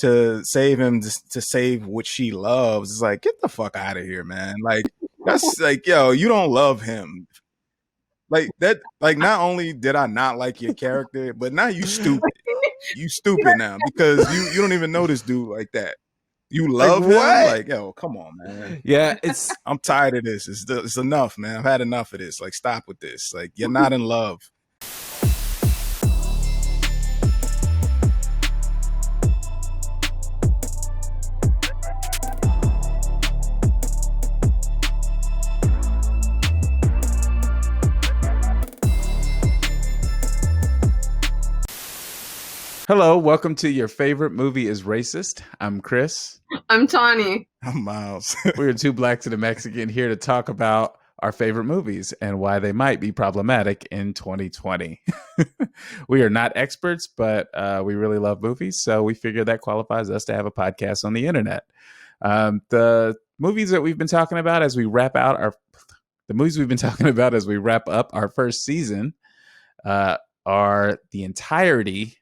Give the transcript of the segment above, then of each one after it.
to save him, to save what she loves. It's like, get the fuck out of here, man. Like, that's like, yo, you don't love him. Like that, like not only did I not like your character, but now you stupid. You stupid now because you don't even know this dude like that. You love him? Like, yo, come on, man. Yeah, I'm tired of this. It's enough, man. I've had enough of this. Like, stop with this. Like, you're not in love. Hello, welcome to Your Favorite Movie is Racist. I'm Chris. I'm Tawny. I'm Miles. We're two blacks and a Mexican here to talk about our favorite movies and why they might be problematic in 2020. We are not experts, but we really love movies, so we figured that qualifies us to have a podcast on the internet. The movies that we've been talking about as we wrap up our first season are the entirety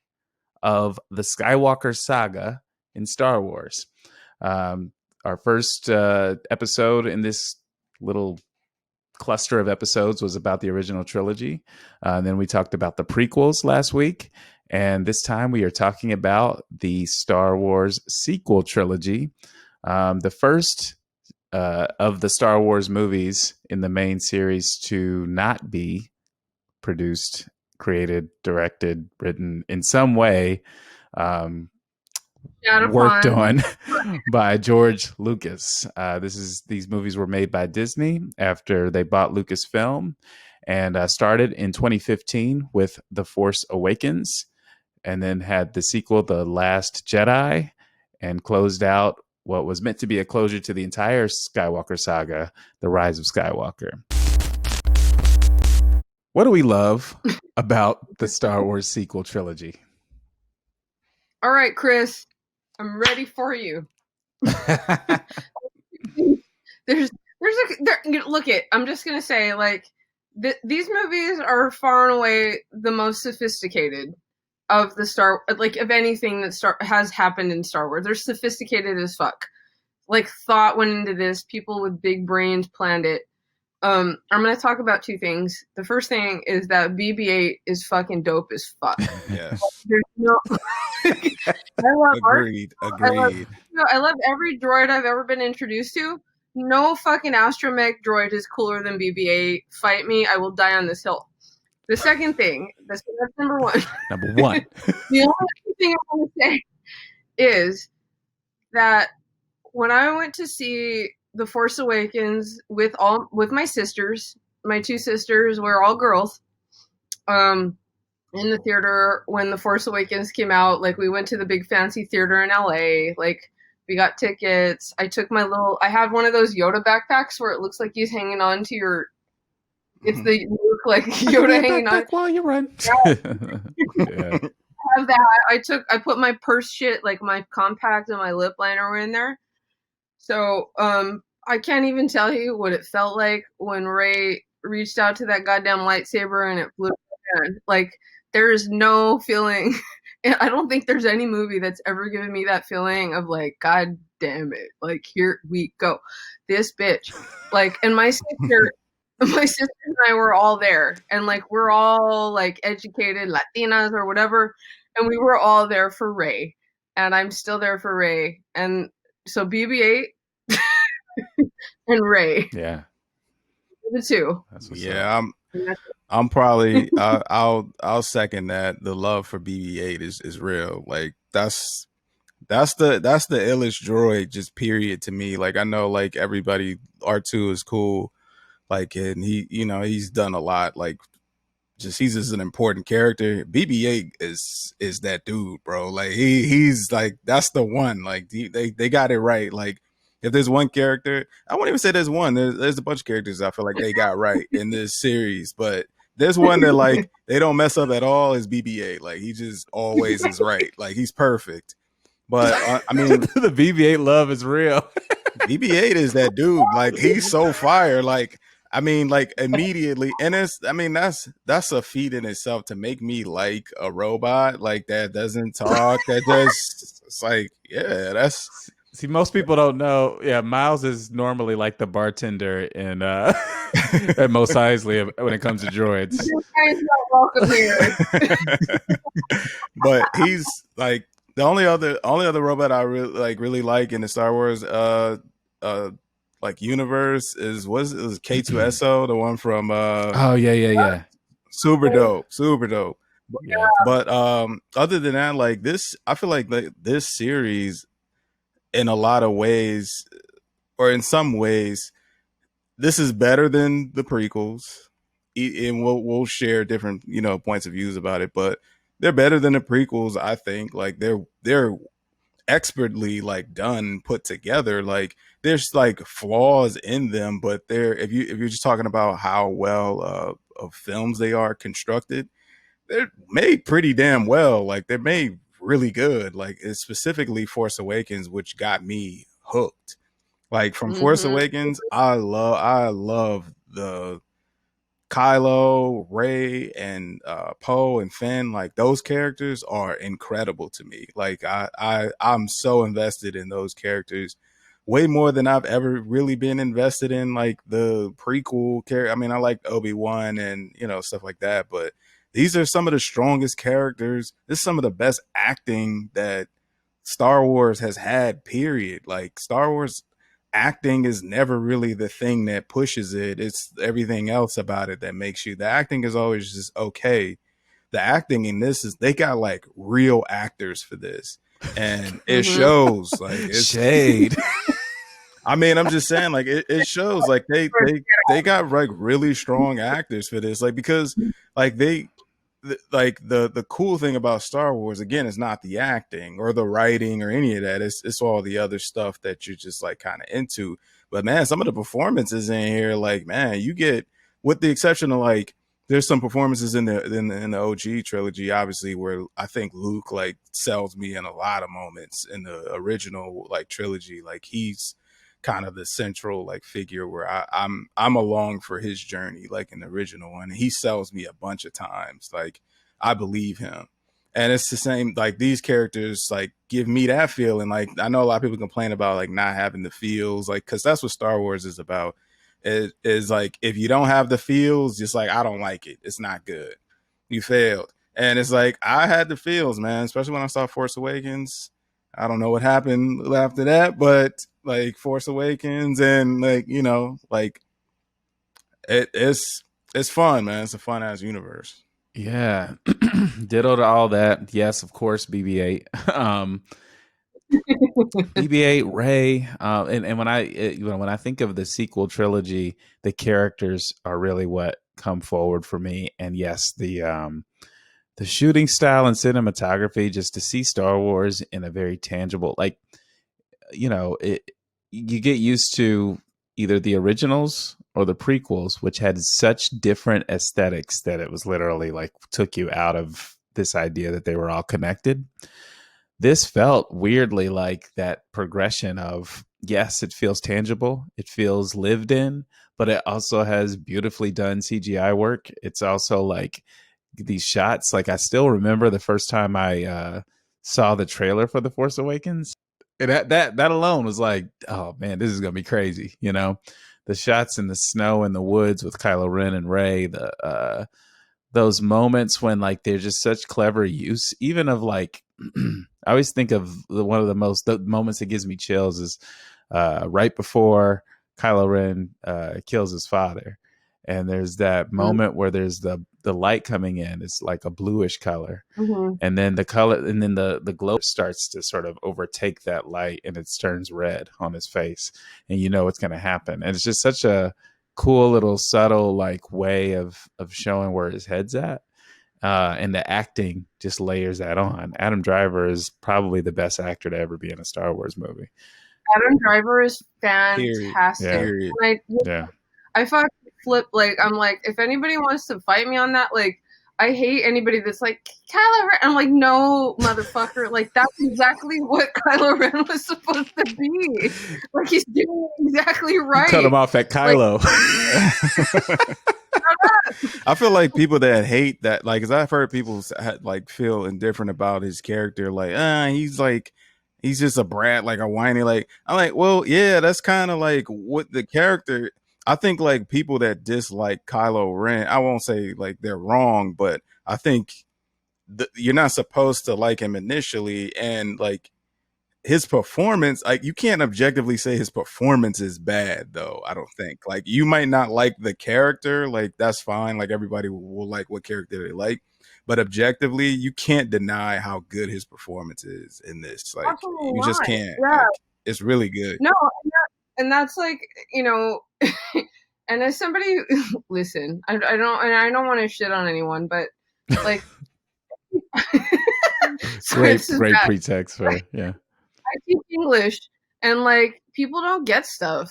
of the Skywalker saga in Star Wars. Our first episode in this little cluster of episodes was about the original trilogy. Then we talked about the prequels last week. And this time we are talking about the Star Wars Sequel Trilogy. The first of the Star Wars movies in the main series to not be produced, created, directed, written in some way, worked on by George Lucas. These movies were made by Disney after they bought Lucasfilm, and started in 2015 with The Force Awakens, and then had the sequel, The Last Jedi, and closed out what was meant to be a closure to the entire Skywalker saga, The Rise of Skywalker. What do we love about the Star Wars Sequel Trilogy? All right, Chris, I'm ready for you. I'm just going to say, like, these movies are far and away the most sophisticated of of anything that has happened in Star Wars. They're sophisticated as fuck. Like, thought went into this. People with big brains planned it. I'm going to talk about two things. The first thing is that BB-8 is fucking dope as fuck. Yeah. There's no... I love Agreed. I love every droid I've ever been introduced to. No fucking astromech droid is cooler than BB-8. Fight me, I will die on this hill. The second thing, that's number one. Number one. The only thing I want to say is that when I went to see The Force Awakens with my sisters, my two sisters, we're all girls, in the theater when The Force Awakens came out. Like, we went to the big fancy theater in LA. Like, we got tickets. I had one of those Yoda backpacks where it looks like he's hanging on to your, it's the look like Yoda hanging on while you run. Yeah. Yeah. I have that. I put my purse shit, like my compact and my lip liner were in there. So, I can't even tell you what it felt like when Rey reached out to that goddamn lightsaber and it blew her hand. Like, there is no feeling. I don't think there's any movie that's ever given me that feeling of like, God damn it. Like, here we go. This bitch. Like, and my sister and I were all there. And like, we're all like educated Latinas or whatever. And we were all there for Rey. And I'm still there for Rey. And so BB-8 and Rey. Yeah. The two. Yeah, I'm probably I'll second that. The love for BB-8 is real. Like, that's the illest droid, just period, to me. Like, I know, like, everybody, R2 is cool, like, and he's done a lot. Like, he's just an important character. BB-8 is that dude, bro. Like, he's like, that's the one. Like, they got it right. Like, if there's one character, I won't even say there's one. There's a bunch of characters I feel like they got right in this series, but there's one that, like, they don't mess up at all, is BB-8. Like, he just always is right. Like, he's perfect. But I mean, the BB-8 love is real. BB-8 is that dude. Like, he's so fire. Like, I mean, like immediately, and I mean, that's a feat in itself to make me like a robot like that doesn't talk, that just it's like, yeah, that's See, most people don't know. Yeah, Miles is normally like the bartender in at Mos Eisley when it comes to droids. You guys not welcome here. but he's like the only other robot I really like in the Star Wars uh like universe is was K2SO, the one from Oh yeah. super dope. Yeah. But other than that, like this, I feel like this series in a lot of ways, or in some ways, this is better than the prequels. And we'll share different points of views about it, but they're better than the prequels. I think like they're expertly like done, put together. Like there's like flaws in them, but they're if you're just talking about how well of films they are constructed, they're made pretty damn well. Like they're made really good. Like it's specifically Force Awakens, which got me hooked. Like from Force Mm-hmm. Awakens, I love the Kylo, Rey, and Poe and Finn. Like those characters are incredible to me. Like I'm so invested in those characters, way more than I've ever really been invested in like the prequel character. I mean, I like Obi-Wan and stuff like that, but these are some of the strongest characters. This is some of the best acting that Star Wars has had, period. Like Star Wars acting is never really the thing that pushes it. It's everything else about it that makes you. The acting is always just okay. The acting in this is they got like real actors for this. And it Mm-hmm. shows like it's Shade. I mean, I'm just saying, like it shows like they got like really strong actors for this. Like because like like the cool thing about Star Wars again is not the acting or the writing or any of that. It's all the other stuff that you're just like kind of into. But man, some of the performances in here, like man, you get with the exception of like there's some performances in the OG trilogy, obviously, where I think Luke like sells me in a lot of moments in the original like trilogy. Like he's kind of the central like figure where I'm along for his journey, like in the original one. And he sells me a bunch of times. Like I believe him. And it's the same, like these characters like give me that feeling. Like I know a lot of people complain about like not having the feels, like because that's what Star Wars is about. It is like if you don't have the feels, just like I don't like it. It's not good. You failed. And it's like I had the feels, man, especially when I saw Force Awakens. I don't know what happened after that, but like Force Awakens and like like it's fun, man. It's a fun ass universe. Yeah. Ditto to all that. Yes, of course, BB-8. BB-8, Ray, and when I think of the sequel trilogy, the characters are really what come forward for me. And yes, the shooting style and cinematography, just to see Star Wars in a very tangible, like you get used to either the originals or the prequels, which had such different aesthetics that it was literally like took you out of this idea that they were all connected. This felt weirdly like that progression of, yes, it feels tangible, it feels lived in, but it also has beautifully done CGI work. It's also like these shots, like I still remember the first time I saw the trailer for The Force Awakens, and that alone was like, oh man, this is gonna be crazy. The shots in the snow in the woods with Kylo Ren and Rey, the those moments when like they're just such clever use, even of like I always think of one of the moments that gives me chills is right before Kylo Ren kills his father, and there's that moment where there's the light coming in. It's like a bluish color, Mm-hmm. and then the color, and then the glow starts to sort of overtake that light, and it turns red on his face, and you know what's going to happen. And it's just such a cool little subtle like way of showing where his head's at. And the acting just layers that on. Adam Driver is probably the best actor to ever be in a Star Wars movie. Adam Driver is Period. fantastic. Period. Yeah. I fucking flip. Like I'm like, if anybody wants to fight me on that, like I hate anybody that's like, Kylo Ren. I'm like, no, motherfucker. Like, that's exactly what Kylo Ren was supposed to be. Like, he's doing exactly You cut him right. off at Like, Kylo. I feel like people that hate that, like, cause I've heard people like feel indifferent about his character, like, he's just a brat, like a whiny, like, I'm like, well, yeah, that's kind of like what the character. I think like people that dislike Kylo Ren, I won't say like they're wrong, but I think you're not supposed to like him initially, and like his performance, like you can't objectively say his performance is bad though. I don't think, like, you might not like the character, like that's fine, like everybody will like what character they like, but objectively you can't deny how good his performance is in this. Like absolutely you just not. can't. Yeah. Like it's really good. No, and that's like, you know, and as somebody, listen, I don't want to shit on anyone, but like, sorry, great this is great bad. pretext for yeah. I teach English, and like people don't get stuff.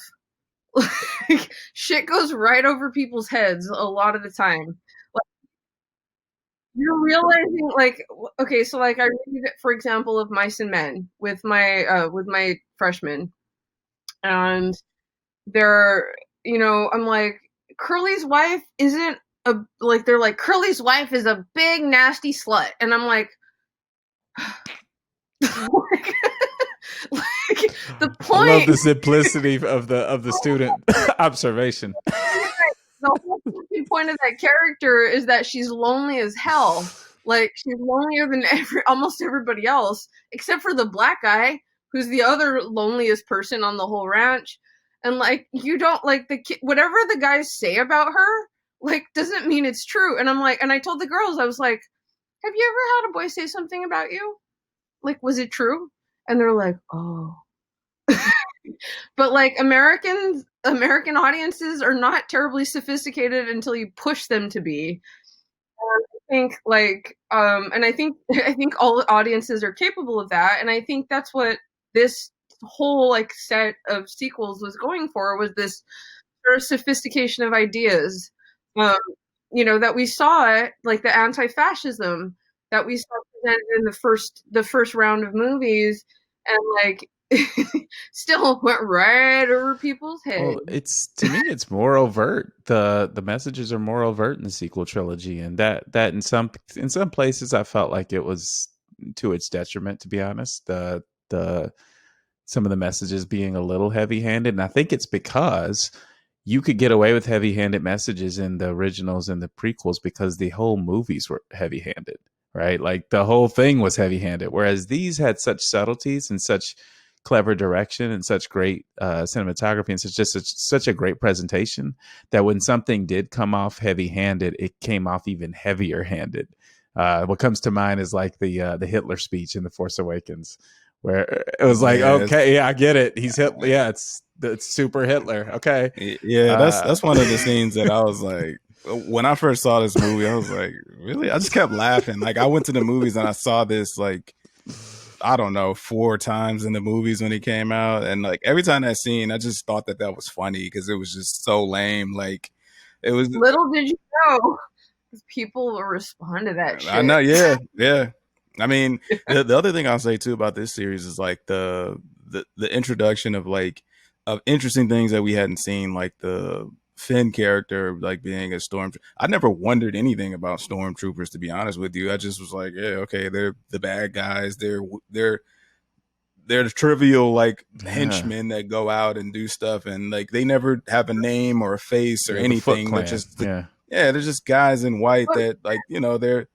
Like shit goes right over people's heads a lot of the time. Like you're realizing, like, okay, so like I read, for example, of Mice and Men with my freshmen, and they're, you know, I'm like, Curly's wife isn't a, like, they're like, Curly's wife is a big nasty slut, and I'm like, like, like the I love point, the simplicity of the student observation. the whole point of that character is that she's lonely as hell. Like she's lonelier than almost everybody else, except for the black guy, who's the other loneliest person on the whole ranch. And like you don't like whatever the guys say about her, like doesn't mean it's true. And I'm like, and I told the girls, I was like, have you ever had a boy say something about you? Like, was it true? And they're like, oh. But like American audiences are not terribly sophisticated until you push them to be. I think like and I think I think all audiences are capable of that, and I think that's what this whole like set of sequels was going for, was this sort of sophistication of ideas. Um, you know, that we saw, like the anti-fascism that we saw presented in the first round of movies, and like still went right over people's heads. Well, it's to me, it's more overt. The messages are more overt in the sequel trilogy, and that in some places I felt like it was to its detriment. To be honest, the some of the messages being a little heavy handed, and I think it's because you could get away with heavy handed messages in the originals and the prequels because the whole movies were heavy handed, right? Like the whole thing was heavy handed, whereas these had such subtleties and such clever direction and such great cinematography and such a great presentation that when something did come off heavy handed, it came off even heavier handed. What comes to mind is like the Hitler speech in The Force Awakens, where it was like, Yeah, okay, yeah, I get it. He's Hitler. Yeah, it's super Hitler. Okay. yeah, that's one of the scenes that I was like, when I first saw this movie, I was like, really? I just kept laughing. Like I went to the movies and I saw this like, I don't know, 4 times in the movies when it came out, and like every time that scene, I just thought that was funny because it was just so lame. Like it was. Little did you know, people will respond to that I know, shit. yeah, yeah. I mean, the other thing I'll say too about this series is like the introduction of like of interesting things that we hadn't seen, like the Finn character, like being a storm. I never wondered anything about stormtroopers, to be honest with you. I just was like, yeah, okay, they're the bad guys. They're they're the trivial like Yeah. henchmen that go out and do stuff, and like they never have a name or a face or Yeah, the Foot anything. They're Clan. just Yeah. yeah, they're just guys in white But that, like, you know, they're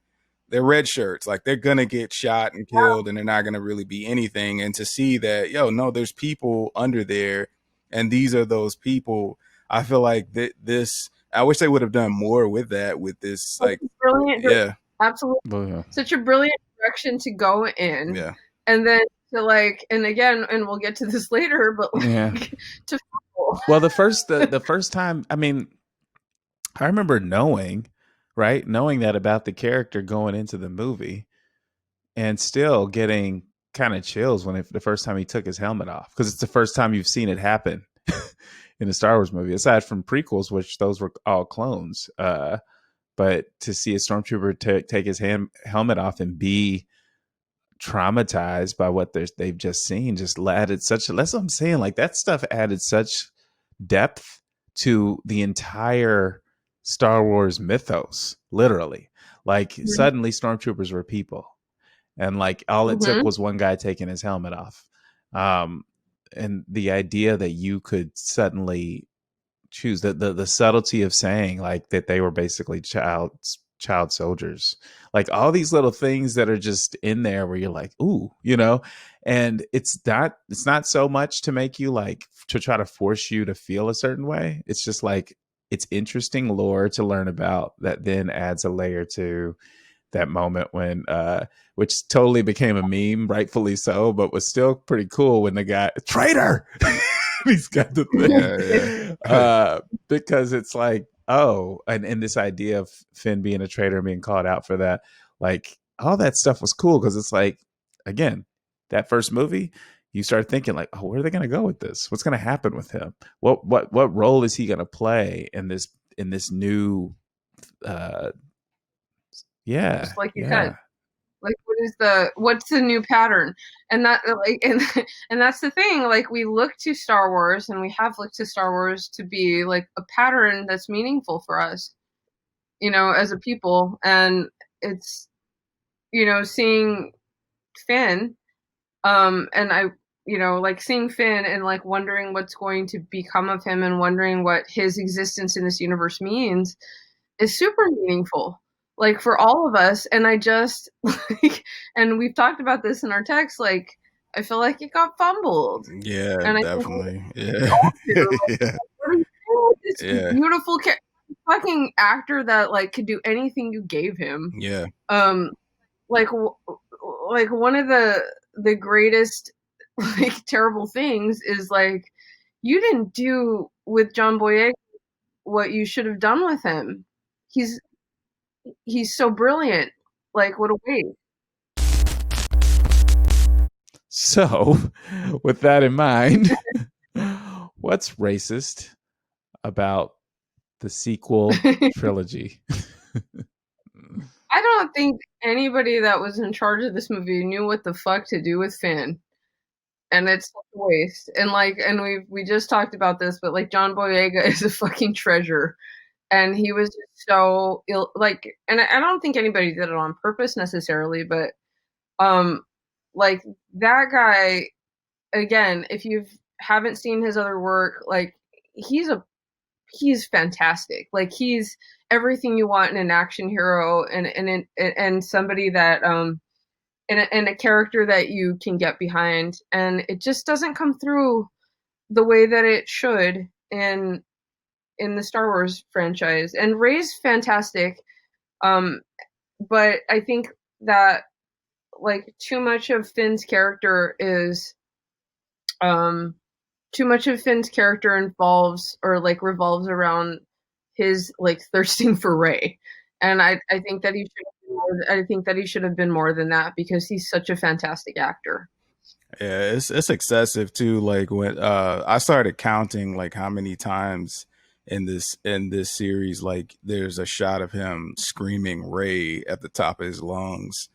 red shirts. Like they're gonna get shot and killed, and they're not gonna really be anything. And to see that, yo, no, there's people under there, and these are those people. I feel like this. I wish they would have done more with that. With this, like, brilliant, yeah, absolutely, Well, yeah. such a brilliant direction to go in, yeah, and then to like, and again, and we'll get to this later, but Yeah. like to fumble. Well, the first time, I mean, I remember knowing, right, knowing that about the character going into the movie, and still getting kind of chills when the first time he took his helmet off, because it's the first time you've seen it happen in a Star Wars movie, aside from prequels, which those were all clones. but to see a stormtrooper take his helmet off and be traumatized by what they've just seen just added such. That's what I'm saying. Like that stuff added such depth to the entire Star Wars mythos. Literally, like suddenly stormtroopers were people, and like all it took Mm-hmm. was one guy taking his helmet off. And the idea that you could suddenly choose the subtlety of saying like that they were basically child soldiers, like all these little things that are just in there where you're like, ooh, and it's not so much to make you like to try to force you to feel a certain way. It's just like it's interesting lore to learn about that then adds a layer to that moment when which totally became a meme, rightfully so, but was still pretty cool when the guy traitor he's got the thing. Yeah. Because it's like, oh, and this idea of Finn being a traitor and being called out for that, like all that stuff was cool because it's like, again, that first movie, you start thinking like, oh, where are they going to go with this? What's going to happen with him? What role is he going to play in this new yeah, Just like you yeah. said. Like what's the new pattern? And that like and that's the thing, like we look to Star Wars and we have looked to Star Wars to be like a pattern that's meaningful for us, as a people. And it's seeing Finn, and I like seeing Finn and like wondering what's going to become of him and wondering what his existence in this universe means is super meaningful, like for all of us. And I just like, and we've talked about this in our text, like I feel like it got fumbled. Yeah, And I think definitely. we Yeah. all do. Like, Yeah. what are you doing with this Yeah. beautiful fucking actor that like could do anything you gave him? Yeah. Um, like one of the greatest like terrible things is like you didn't do with John Boyega what you should have done with him. He's he's so brilliant. Like what a waste. So, with that in mind, what's racist about the sequel trilogy? I don't think anybody that was in charge of this movie knew what the fuck to do with Finn. And it's such a waste. And like, and we just talked about this, but like John Boyega is a fucking treasure. And he was just so ill, like, and I don't think anybody did it on purpose necessarily, but um, like that guy, again, if you haven't seen his other work, like he's fantastic. Like he's everything you want in an action hero, and somebody that and a character that you can get behind. And it just doesn't come through the way that it should in the Star Wars franchise. And Rey's fantastic, um, but I think that like too much of Finn's character is um too much of Finn's character involves or like revolves around his like thirsting for Rey. And I think that I think that he should have been more than that because he's such a fantastic actor. Yeah, it's excessive too. Like when I started counting like how many times in this series, like there's a shot of him screaming Ray at the top of his lungs.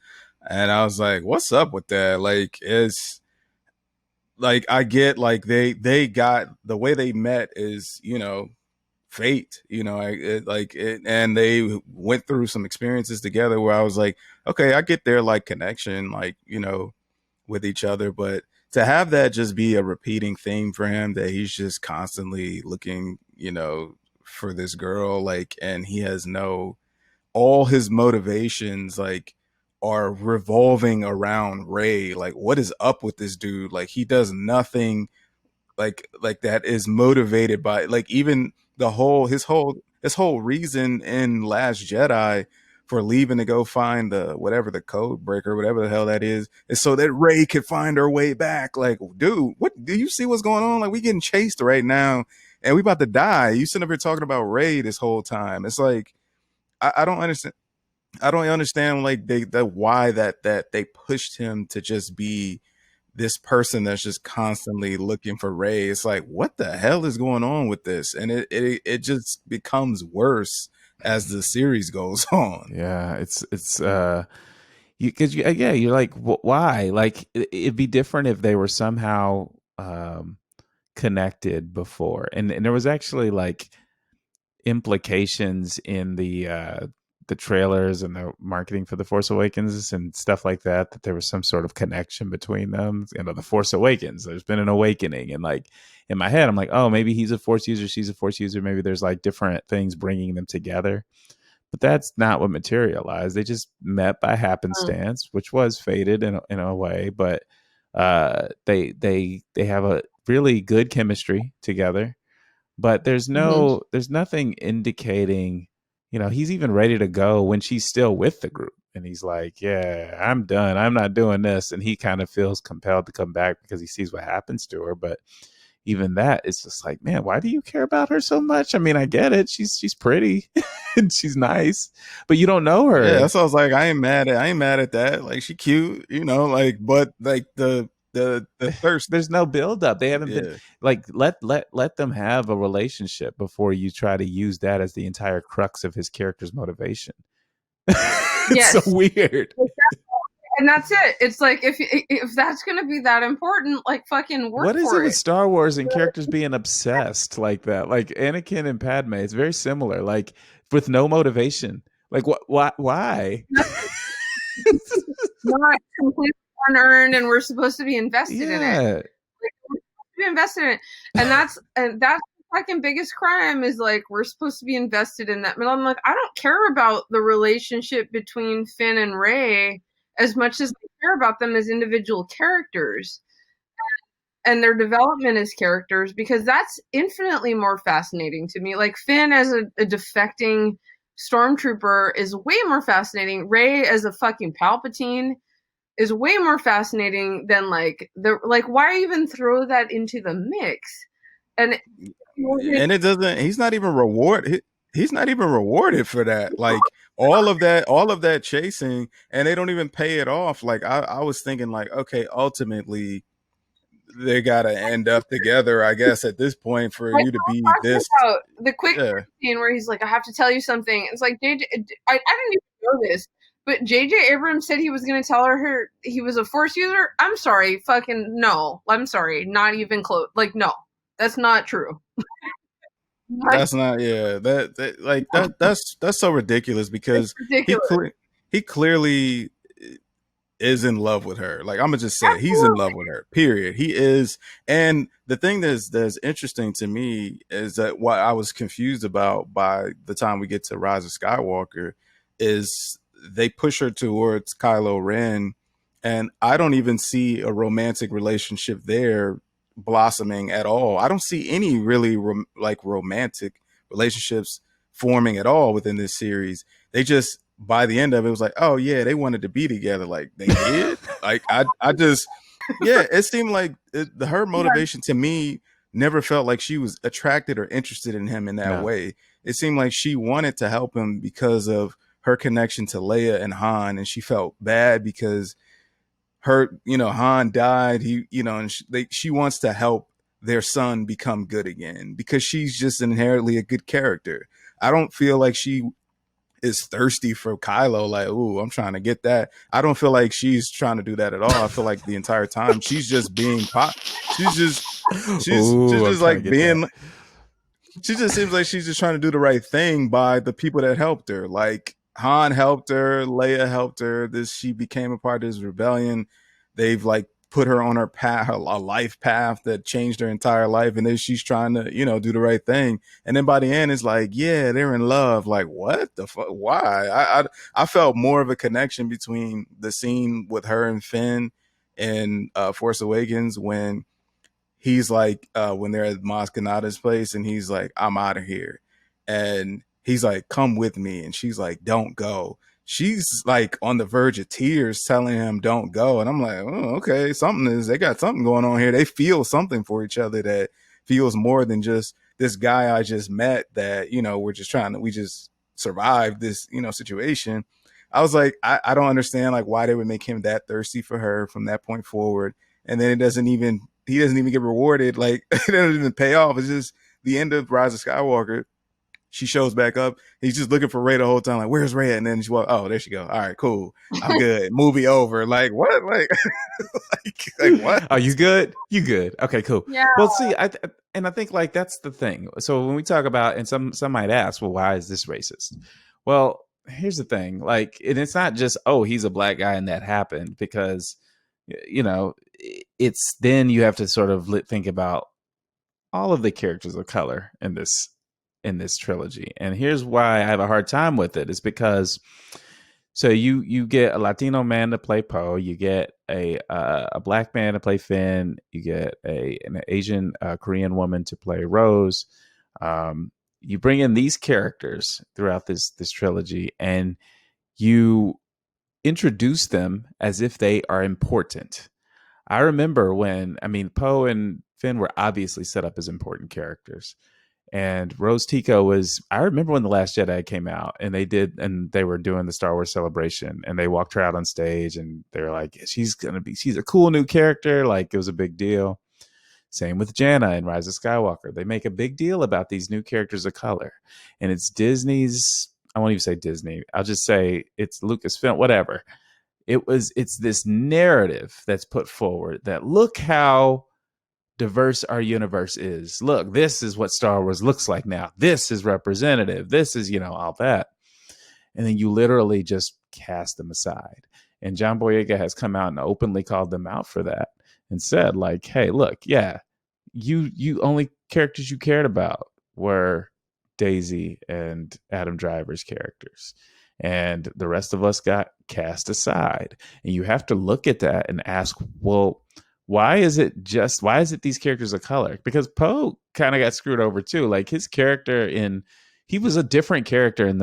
And I was like, what's up with that? Like it's like I get like they got the way they met is, fate, and they went through some experiences together where I was like, okay, I get their like connection, like, with each other. But to have that just be a repeating theme for him, that he's just constantly looking, for this girl, like, and he has no, all his motivations, like, are revolving around Ray. Like, what is up with this dude? Like, he does nothing like that is motivated by, like, even his whole reason in Last Jedi for leaving to go find the whatever, the code breaker, whatever the hell that is so that Ray could find her way back. Like, dude, what do you see what's going on? Like, we getting chased right now and we about to die. You sitting up here talking about Ray this whole time. It's like I don't understand. I don't understand like why that they pushed him to just be this person that's just constantly looking for Ray. It's like, what the hell is going on with this? And it just becomes worse as the series goes on. Yeah, it's you because yeah, you're like, why? Like it'd be different if they were somehow connected before, and there was actually like implications in the trailers and the marketing for the Force Awakens and stuff like that, that there was some sort of connection between them. You know, the Force Awakens, there's been an awakening, and like in my head I'm like, oh, maybe he's a Force user, she's a Force user, maybe there's like different things bringing them together. But that's not what materialized. They just met by Mm. happenstance, which was fated in a way, but they have a really good chemistry together. But Hmm. there's nothing indicating, you know, he's even ready to go when she's still with the group, and he's like, yeah, I'm done, I'm not doing this, and he kind of feels compelled to come back because he sees what happens to her. But even that, it's just like, man, why do you care about her so much? I mean, I get it, she's pretty and she's nice, but you don't know Yeah, her. that's what I was like. I ain't mad at that. Like she cute, like, but like the thirst. There's no build up. They haven't been Yeah, like, let them have a relationship before you try to use that as the entire crux of his character's motivation. It's so Yes. weird. And that's it. It's like if that's gonna be that important, like fucking work What is it for with it. Star Wars and characters being obsessed like that? Like Anakin and Padme, it's very similar. Like with no motivation. Like what? Why? Not completely unearned, and we're supposed to be invested in it. Yeah. Like, we're supposed to be invested in it, and that's the second biggest crime is like we're supposed to be invested in that. But I'm like, I don't care about the relationship between Finn and Rey as much as I care about them as individual characters and their development as characters because that's infinitely more fascinating to me. Like Finn as a defecting stormtrooper is way more fascinating. Rey as a fucking Palpatine is way more fascinating than like why even throw that into the mix? And and it doesn't. He's not even rewarded. He's not even rewarded for that. Like all of that chasing, and they don't even pay it off. Like I was thinking, like, okay, ultimately they gotta end up together, I guess, at this point for like you to be talking this. about the quick Yeah, scene where he's like, I have to tell you something. It's like JJ, I didn't even know this, but JJ Abrams said he was going to tell her he was a Force user. I'm sorry, fucking no. I'm sorry, not even close. Like no, that's not true. Like, that's not. Yeah, that like that's so ridiculous it's because he ridiculous. cle- he clearly is in love with her. Like I'm gonna just say it. He's in love Absolutely. with her. Period. He is. And the thing that's interesting to me is that what I was confused about by the time we get to Rise of Skywalker is they push her towards Kylo Ren, and I don't even see a romantic relationship there blossoming at all. I don't see any really like romantic relationships forming at all within this series. They just by the end of it was like, oh yeah, they wanted to be together. Like they did. Like I just yeah, it seemed like her motivation to me never felt like she was attracted or interested in him in that No. way. It seemed like she wanted to help him because of her connection to Leia and Han, and she felt bad because Han died. And she wants to help their son become good again because she's just inherently a good character. I don't feel like she is thirsty for Kylo. Like, ooh, I'm trying to get that. I don't feel like she's trying to do that at all. I feel like the entire time she's just being pop. She's just she's Ooh, I'm just trying to like get that. being she just seems like she's just trying to do the right thing by the people that helped her. Like Han helped her, Leia helped her. This She became a part of this rebellion. They've like put her on her path, a life path that changed her entire life, and then she's trying to, do the right thing. And then by the end, it's like, yeah, they're in love. Like, what the fuck? Why? I felt more of a connection between the scene with her and Finn and Force Awakens when he's like when they're at Maz Kanata's place and he's like, I'm out of here. And he's like, come with me. And she's like, don't go. She's like on the verge of tears telling him don't go. And I'm like, oh, okay, they got something going on here. They feel something for each other that feels more than just this guy I just met that, we just survived this, situation. I was like, I don't understand like why they would make him that thirsty for her from that point forward. And then he doesn't even get rewarded. Like it doesn't even pay off. It's just the end of Rise of Skywalker. She shows back up. He's just looking for Ray the whole time. Like, where's Ray at? And then she walks. Oh, there she go. All right, cool. I'm good. Movie over. Like what? Like, like what? Are you good? You good? Okay, cool. Yeah. Well, see, I think like that's the thing. So when we talk about, and some might ask, well, why is this racist? Well, here's the thing. Like, and it's not just, oh, he's a black guy and that happened, because you know, it's then you have to sort of think about all of the characters of color in this trilogy. And here's why I have a hard time with it, is because so you get a Latino man to play Poe, you get a black man to play Finn, you get an Asian Korean woman to play Rose. You bring in these characters throughout this trilogy, and you introduce them as if they are important. I remember when, I mean, Poe and Finn were obviously set up as important characters. And Rose Tico was, I remember when The Last Jedi came out and they were doing the Star Wars celebration, and they walked her out on stage and they were like, she's a cool new character. Like, it was a big deal. Same with Janna in Rise of Skywalker. They make a big deal about these new characters of color. And it's Disney's, I won't even say Disney, I'll just say it's Lucasfilm, whatever. It's this narrative that's put forward that, look how diverse our universe is. Look, this is what Star Wars looks like now. This is representative. This is, all that. And then you literally just cast them aside. And John Boyega has come out and openly called them out for that and said, like, hey, look, yeah, you only characters you cared about were Daisy and Adam Driver's characters. And the rest of us got cast aside. And you have to look at that and ask, well, why is it these characters of color? Because Poe kind of got screwed over too. Like, his character he was a different character in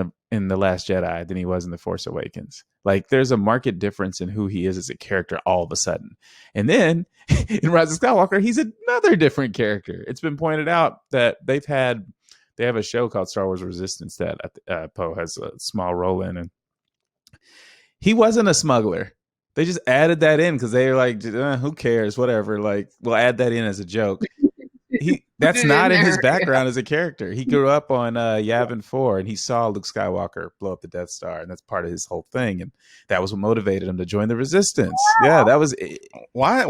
the Last Jedi than he was in The Force Awakens. Like, there's a marked difference in who he is as a character all of a sudden. And then in Rise of Skywalker, he's another different character. It's been pointed out that they have a show called Star Wars Resistance that Poe has a small role in, and he wasn't a smuggler. They just added that in because they were like, who cares, whatever. Like, we'll add that in as a joke. That's not in his background as a character. He grew up on Yavin 4, and he saw Luke Skywalker blow up the Death Star, and that's part of his whole thing. And that was what motivated him to join the Resistance. Yeah, that was why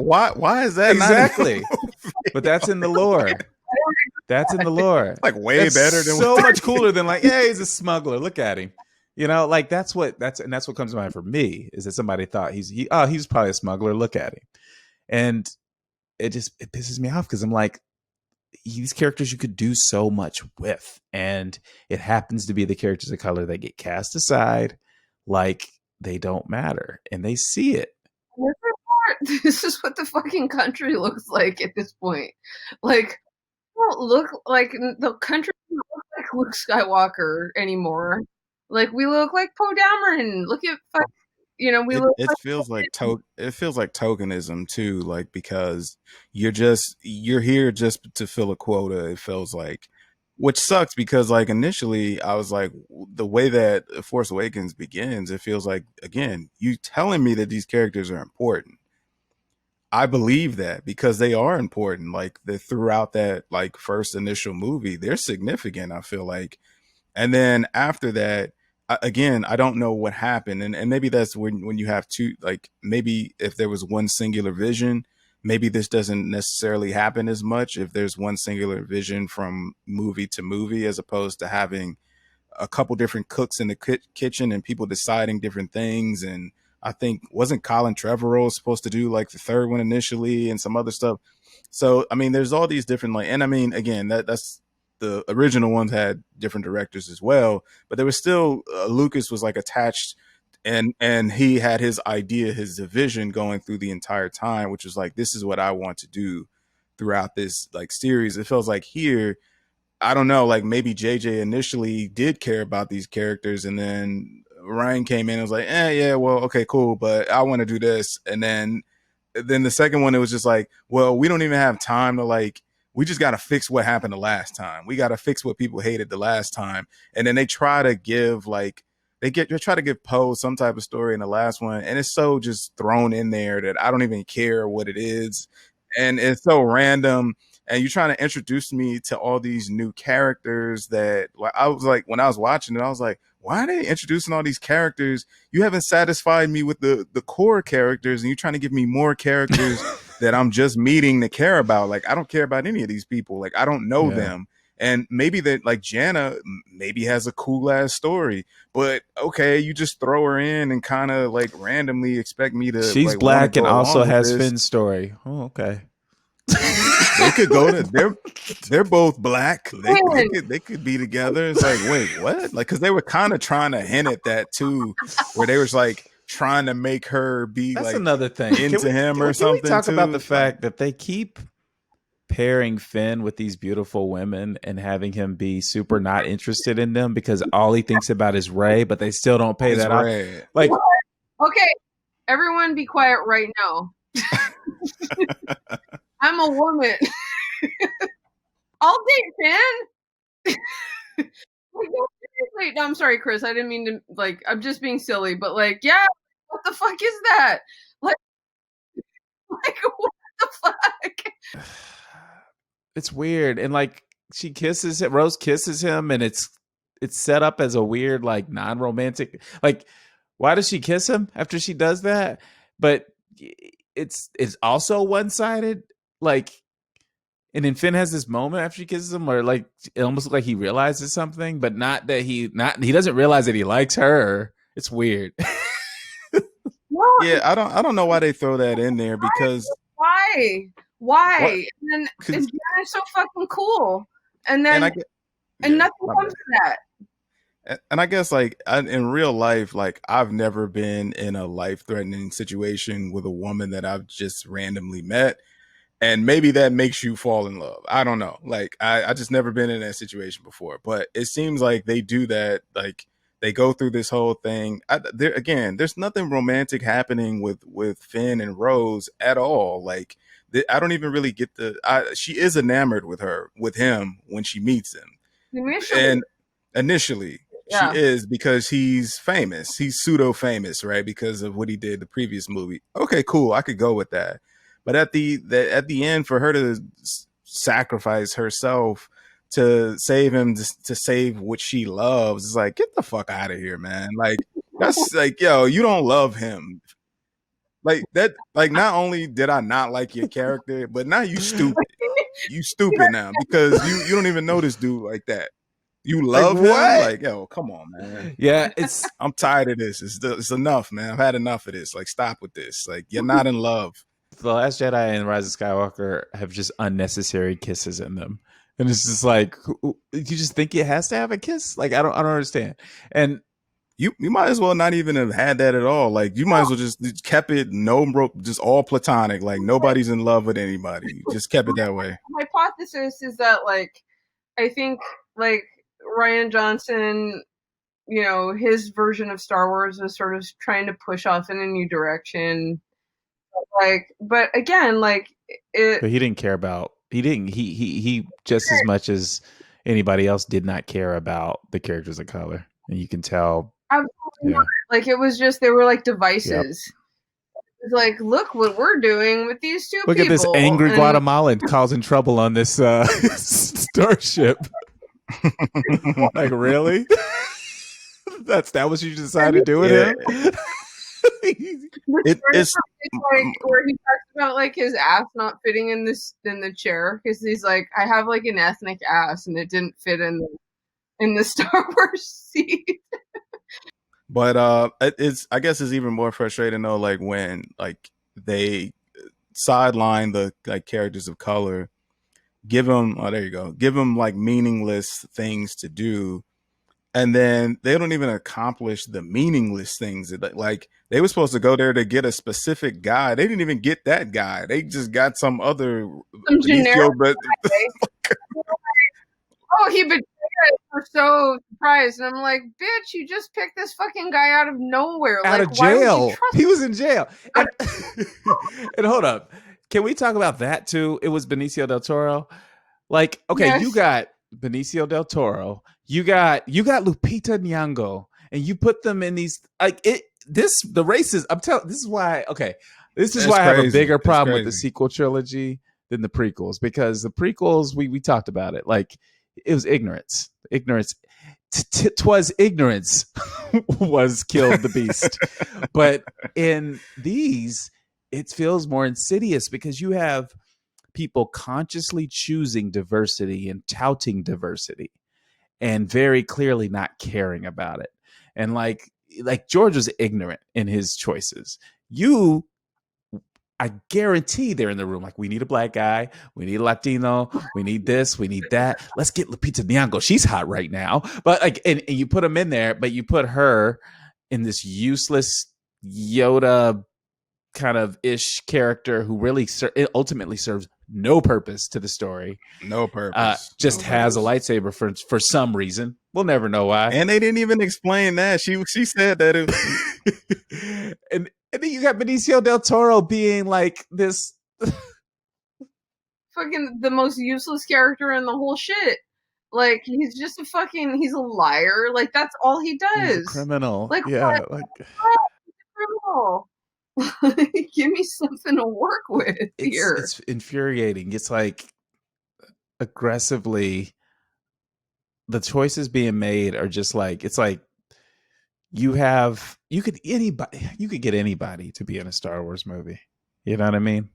is that exactly? But that's in the lore. That's in the lore. Like, way better than so much cooler than like, yeah, he's a smuggler. Look at him. Like, that's what comes to mind for me, is that somebody thought he's probably a smuggler. Look at him. And it pisses me off because I'm like, these characters you could do so much with, and it happens to be the characters of color that get cast aside like they don't matter, and they see it. This is what the fucking country looks like at this point. Like, don't look like the country doesn't look like Luke Skywalker anymore. Like, we look like Poe Dameron. Look at it feels like tokenism too, like, because you're here just to fill a quota, it feels like, which sucks because, like, initially I was like, the way that Force Awakens begins, it feels like, again, you telling me that these characters are important. I believe that because they are important. Like, throughout that, like, first initial movie, they're significant, I feel like. And then after that, again, I don't know what happened. And maybe that's when you have two, like, maybe if there was one singular vision, maybe this doesn't necessarily happen as much if there's one singular vision from movie to movie, as opposed to having a couple different cooks in the kitchen and people deciding different things. And I think, wasn't Colin Trevorrow supposed to do like the third one initially and some other stuff? So, I mean, there's all these different, like, and I mean, again, that's the original ones had different directors as well, but there was still Lucas was like attached, and he had his idea, his vision going through the entire time, which was like, this is what I want to do throughout this, like, series. It feels like here, I don't know, like, maybe JJ initially did care about these characters, and then Ryan came in and was like, yeah, well, okay, cool, but I want to do this. And then the second one, it was just like, well, we don't even have time to, like, we just got to fix what happened the last time. We got to fix what people hated the last time. And then they try to give, like, they try to give Poe some type of story in the last one, and it's so just thrown in there that I don't even care what it is, and it's so random. and you're trying to introduce me to all these new characters that, like, I was like, when I was watching it, I was like, why are they introducing all these characters? You haven't satisfied me with the core characters, and you're trying to give me more characters that I'm just meeting to care about. Like, I don't care about any of these people. Like, I don't know them. And maybe that, like, Jana maybe has a cool ass story, but okay, you just throw her in and kind of like randomly expect me to She's like want to black and go also along with has this. Finn's story. Oh, okay. They could go to they're both black. They could be together. It's like, wait, what? Like, because they were kind of trying to hint at that too, where they was like trying to make her be That's like another thing. into him or something. Can we talk too? about the fact that they keep pairing Finn with these beautiful women and having him be super not interested in them because all he thinks about is Rey, but they still don't pay that off. Like, okay, everyone, be quiet right now. I'm a woman. I'll date Finn. Wait, no, I'm sorry, Chris. I didn't mean to. Like, I'm just being silly, but like, yeah, what the fuck is that? Like what the fuck? It's weird, and like she kisses him, Rose kisses him, and it's set up as a weird, like, non-romantic. Like, why does she kiss him after she does that? But it's also one-sided. Like, and then Finn has this moment after she kisses him where, like, it almost looks like he realizes something, but not that he doesn't realize that he likes her. It's weird. Yeah, I don't know why they throw that in there, because why? And Jana's so fucking cool, and then nothing comes to that. And I guess, like, in real life, like, I've never been in a life-threatening situation with a woman that I've just randomly met. And maybe that makes you fall in love. I don't know. Like, I just never been in that situation before. But it seems like they do that. Like, they go through this whole thing. There's nothing romantic happening with Finn and Rose at all. Like, I don't even really get she is enamored with him when she meets him. Initially, yeah. She is, because he's famous. He's pseudo famous, right? Because of what he did the previous movie. Okay, cool. I could go with that. But at the end, for her to sacrifice herself to save him, to save what she loves, it's like, get the fuck out of here, man. Like, that's like, yo, you don't love him. Like that. Like, not only did I not like your character, but now you stupid. You stupid now, because you don't even know this dude like that. You love him? Like, yo, come on, man. Yeah, I'm tired of this. It's enough, man. I've had enough of this. Like, stop with this. Like, you're not in love. The Last Jedi and Rise of Skywalker have just unnecessary kisses in them, and it's just like, you just think it has to have a kiss. Like, I don't understand. And you might as well not even have had that at all. Like, you might as well just kept it just all platonic. Like, nobody's in love with anybody. Just kept it that way. My hypothesis is that, like, I think, like, Rian Johnson, you know, his version of Star Wars was sort of trying to push off in a new direction. Like, but again, like, but he didn't care about. He just as much as anybody else did not care about the characters of color, and you can tell. Absolutely not. Like, it was just, they were like devices. Yep. It's like, look what we're doing with these two people. Look at this angry Guatemalan causing trouble on this starship. Like, really? That was you decided to do with him? It's like where he talks about, like, his ass not fitting in the chair, because he's like, I have like an ethnic ass and it didn't fit in the Star Wars seat. But I guess it's even more frustrating though, like, when, like, they sideline the, like, characters of color, give them like meaningless things to do, and then they don't even accomplish the meaningless things. Like, they were supposed to go there to get a specific guy. They didn't even get that guy. They just got some generic guy. Oh, he betrayed us. We're so surprised. And I'm like, bitch, you just picked this fucking guy out of nowhere. Out of jail. He was in jail. And hold up. Can we talk about that too? It was Benicio del Toro. Like, okay, yes. You got Benicio del Toro. You got Lupita Nyong'o, and you put them in these, like, the races. I'm telling. This is why. Okay, this is why I have a bigger problem with the sequel trilogy than the prequels, because the prequels, we talked about it, like it was ignorance. Twas ignorance was killed the beast. But in these, it feels more insidious because you have people consciously choosing diversity and touting diversity and very clearly not caring about it. And like George was ignorant in his choices. You, I guarantee they're in the room like, we need a black guy, we need a Latino, we need this, we need that. Let's get Lupita Nyong'o. She's hot right now. But like, and you put them in there, but you put her in this useless Yoda kind of ish character who really ultimately serves no purpose to the story. No purpose. Just no has a purpose. lightsaber for some reason. We'll never know why. And they didn't even explain that. She said that it. And then you got Benicio del Toro being like this fucking the most useless character in the whole shit. Like, he's just he's a liar. Like, that's all he does. He's a criminal. Like, yeah, what? like Criminal. Give me something to work with here. It's infuriating. It's like aggressively, the choices being made are just like, it's like you could get anybody to be in a Star Wars movie. You know what I mean?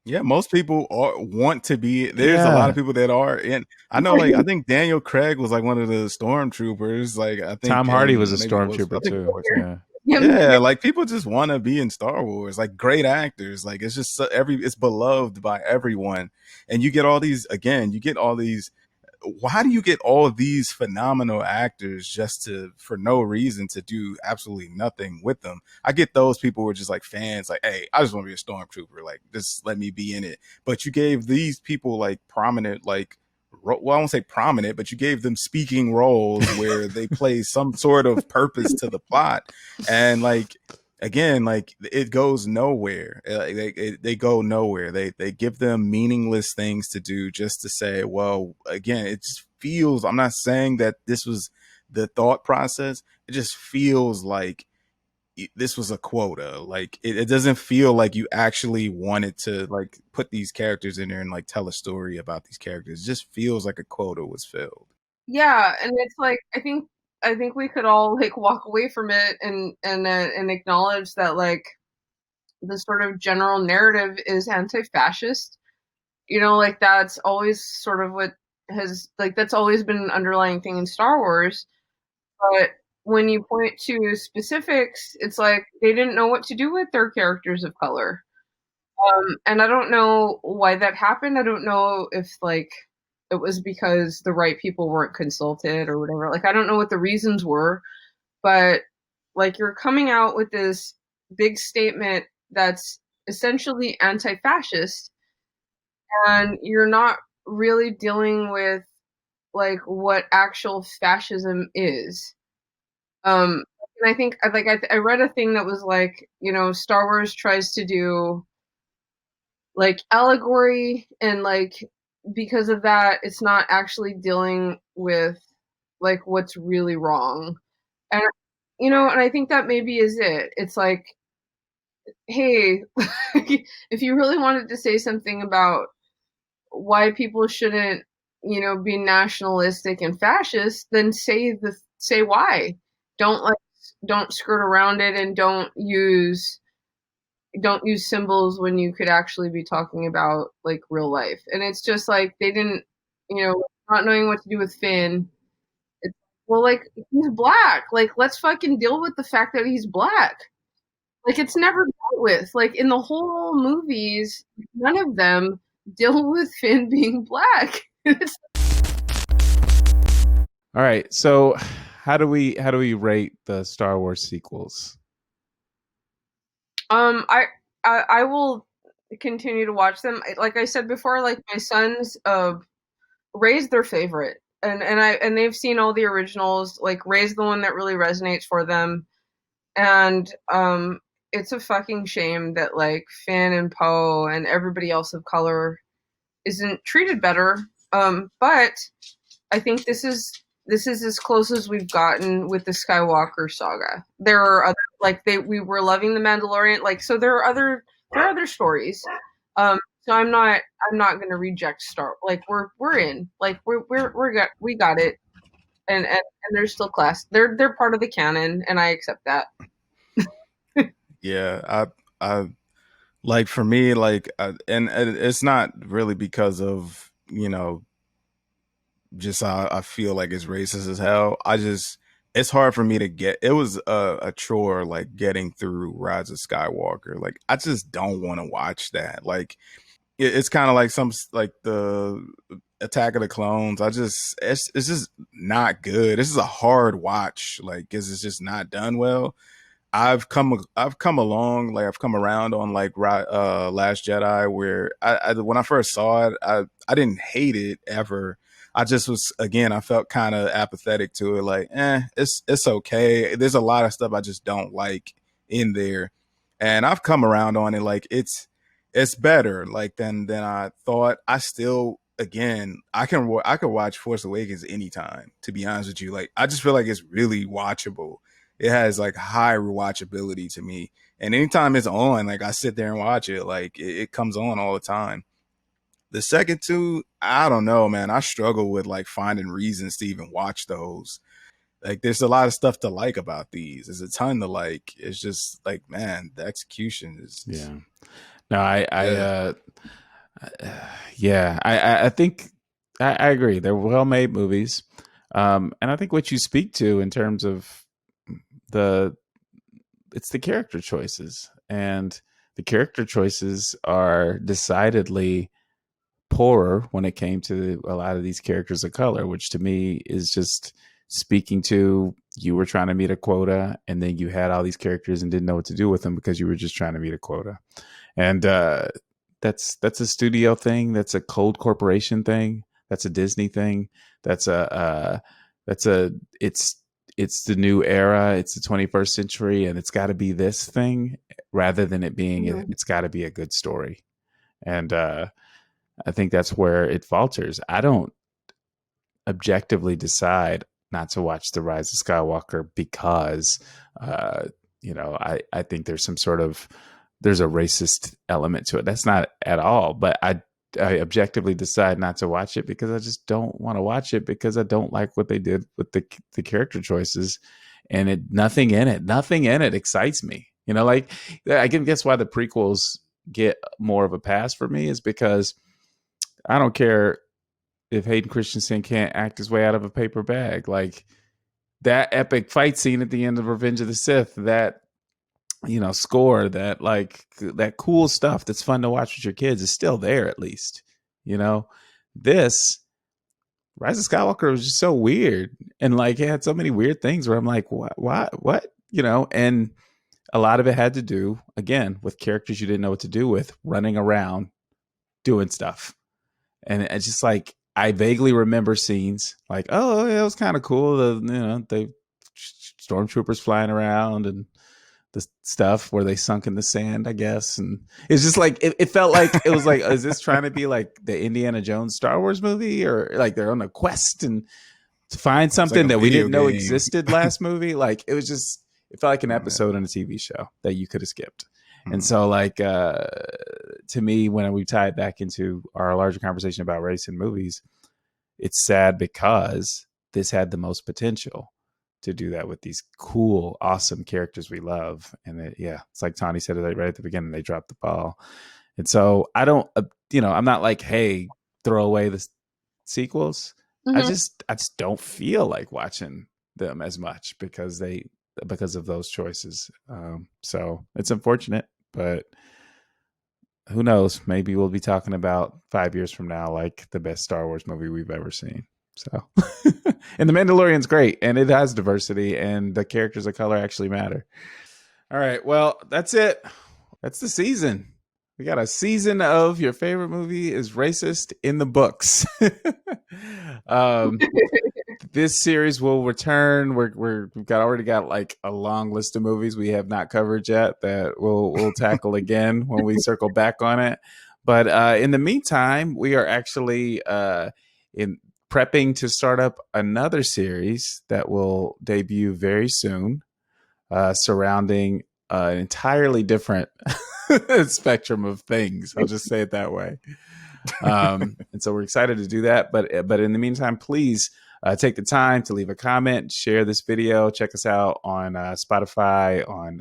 Yeah, most people want to be. There's a lot of people that are, and I know, like, I think Daniel Craig was like one of the stormtroopers. Like, I think Tom Hardy was a stormtrooper too. Yeah, like people just want to be in Star Wars. Like, great actors. Like, it's just it's beloved by everyone, and you get all these. Again, you get all these. Why do you get all of these phenomenal actors just for no reason to do absolutely nothing with them? I get those people who are just like fans, like, hey, I just want to be a stormtrooper, like, just let me be in it. But you gave these people like prominent, like, well, I won't say prominent, but you gave them speaking roles where they play some sort of purpose to the plot. And like, again, like, it goes nowhere. They go nowhere. They give them meaningless things to do just to say, well, again, it just feels, I'm not saying that this was the thought process. It just feels like this was a quota. Like, it doesn't feel like you actually wanted to like put these characters in there and like tell a story about these characters. It just feels like a quota was filled. Yeah, and it's like, I think we could all like walk away from it and acknowledge that like the sort of general narrative is anti-fascist. You know, like that's always sort of what has like that's always been an underlying thing in Star Wars. But when you point to specifics, it's like they didn't know what to do with their characters of color. And I don't know why that happened. I don't know if like it was because the right people weren't consulted or whatever. Like, I don't know what the reasons were, but like, you're coming out with this big statement that's essentially anti-fascist, and you're not really dealing with like what actual fascism is. And I think like I read a thing that was like, you know, Star Wars tries to do like allegory, and like because of that it's not actually dealing with like what's really wrong. And you know, and I think that maybe is it. It's like, hey, if you really wanted to say something about why people shouldn't, you know, be nationalistic and fascist, then say why. Don't like don't skirt around it, and don't use symbols when you could actually be talking about like real life. And it's just like they didn't, you know, not knowing what to do with Finn. It's, well, like, he's black. Like, let's fucking deal with the fact that he's black. Like, it's never dealt with. Like, in the whole movies, none of them deal with Finn being black. All right, so how do we rate the Star Wars sequels? I will continue to watch them. Like I said before, like my sons Ray's their favorite, and they've seen all the originals. Like, Ray's the one that really resonates for them, and it's a fucking shame that like Finn and Poe and everybody else of color isn't treated better. But I think this is as close as we've gotten with the Skywalker saga. There are other, like we were loving the Mandalorian, like, so there are other stories. So So I'm not gonna reject Star. Like we're in. Like we got it. And they're still class. They're part of the canon, and I accept that. Yeah, I like for me, like, and it's not really because of just I feel like it's racist as hell. It's hard for me to get. It was a chore like getting through Rise of Skywalker. Like I just don't want to watch that. Like it's kind of like some like the Attack of the Clones. It's just not good. This is a hard watch. Like 'cause it's just not done well. I've come along, like I've come around on like Last Jedi, where I when I first saw it, I didn't hate it ever. I just was, again, I felt kind of apathetic to it, like it's okay. There's a lot of stuff I just don't like in there, and I've come around on it, like it's better like than I thought. I still, again, I could watch Force Awakens anytime, to be honest with you. Like I just feel like it's really watchable. It has like high rewatchability to me. And anytime it's on, like I sit there and watch it. Like it comes on all the time. The second two, I don't know, man. I struggle with like finding reasons to even watch those. Like there's a lot of stuff to like about these. There's a ton to like. It's just like, man, the execution is Yeah. No, yeah. yeah, I think I agree. They're well made movies. And I think what you speak to in terms of the it's the character choices, and the character choices are decidedly poorer when it came to a lot of these characters of color, which to me is just speaking to, you were trying to meet a quota, and then you had all these characters and didn't know what to do with them because you were just trying to meet a quota. And that's a studio thing, that's a cold corporation thing, that's a Disney thing, that's a it's the new era, it's the 21st century, and it's got to be this thing, rather than it being Mhm. it's got to be a good story. And I think that's where it falters. I don't objectively decide not to watch The Rise of Skywalker because, uh, I think there's some sort of, there's a racist element to it. That's not at all. But I objectively decide not to watch it because I just don't want to watch it, because I don't like what they did with the character choices, and nothing in it excites me. Like, I can guess why the prequels get more of a pass for me is because I don't care if Hayden Christensen can't act his way out of a paper bag. Like that epic fight scene at the end of Revenge of the Sith, that score, that like that cool stuff that's fun to watch with your kids is still there, at least. This Rise of Skywalker was just so weird, and like it had so many weird things where I'm like, what, and a lot of it had to do, again, with characters you didn't know what to do with, running around doing stuff. And it's just like, I vaguely remember scenes like, oh yeah, it was kind of cool, the stormtroopers flying around and the stuff where they sunk in the sand, I guess. And it's just like, it felt like it was like, is this trying to be like the Indiana Jones Star Wars movie, or like they're on a quest and to find It's like something a that we video didn't know game. existed last movie? Like it felt like an Yeah. episode in a TV show that you could have skipped. And Mhm. so, like, to me, when we tie it back into our larger conversation about race in movies, it's sad because this had the most potential to do that with these cool, awesome characters we love. And it's like Tawny said it right at the beginning, they dropped the ball. And so I don't, I'm not like, hey, throw away the sequels. Mhm. I just don't feel like watching them as much because of those choices. So it's unfortunate, but who knows? Maybe we'll be talking about 5 years from now, like the best Star Wars movie we've ever seen. So, and The Mandalorian's great, and it has diversity, and the characters of color actually matter. All right, well, that's it. That's the season. We got a season of your favorite movie is racist in the books. um, this series will return. We've already got like a long list of movies we have not covered yet that we'll tackle again when we circle back on it. But in the meantime, we are actually in prepping to start up another series that will debut very soon, surrounding an entirely different spectrum of things. I'll just say it that way. And so we're excited to do that. But in the meantime, please take the time to leave a comment, share this video, check us out on Spotify, on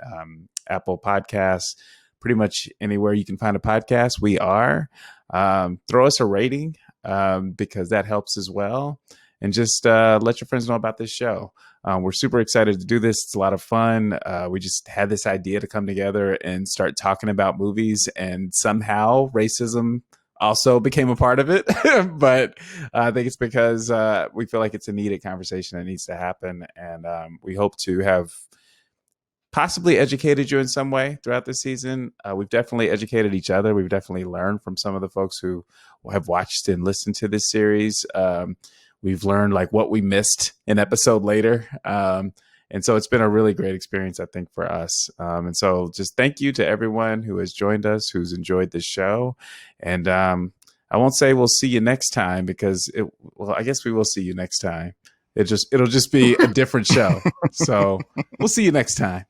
Apple Podcasts, pretty much anywhere you can find a podcast. We are. Throw us a rating because that helps as well. And just let your friends know about this show. We're super excited to do this. It's a lot of fun. We just had this idea to come together and start talking about movies, and somehow racism also became a part of it. But I think it's because we feel like it's a needed conversation that needs to happen. And we hope to have possibly educated you in some way throughout the season. We've definitely educated each other. We've definitely learned from some of the folks who have watched and listened to this series. We've learned like what we missed an episode later. And so it's been a really great experience, I think, for us. And so just thank you to everyone who has joined us, who's enjoyed this show. And I won't say we'll see you next time because I guess we will see you next time. It'll just be a different show. So we'll see you next time.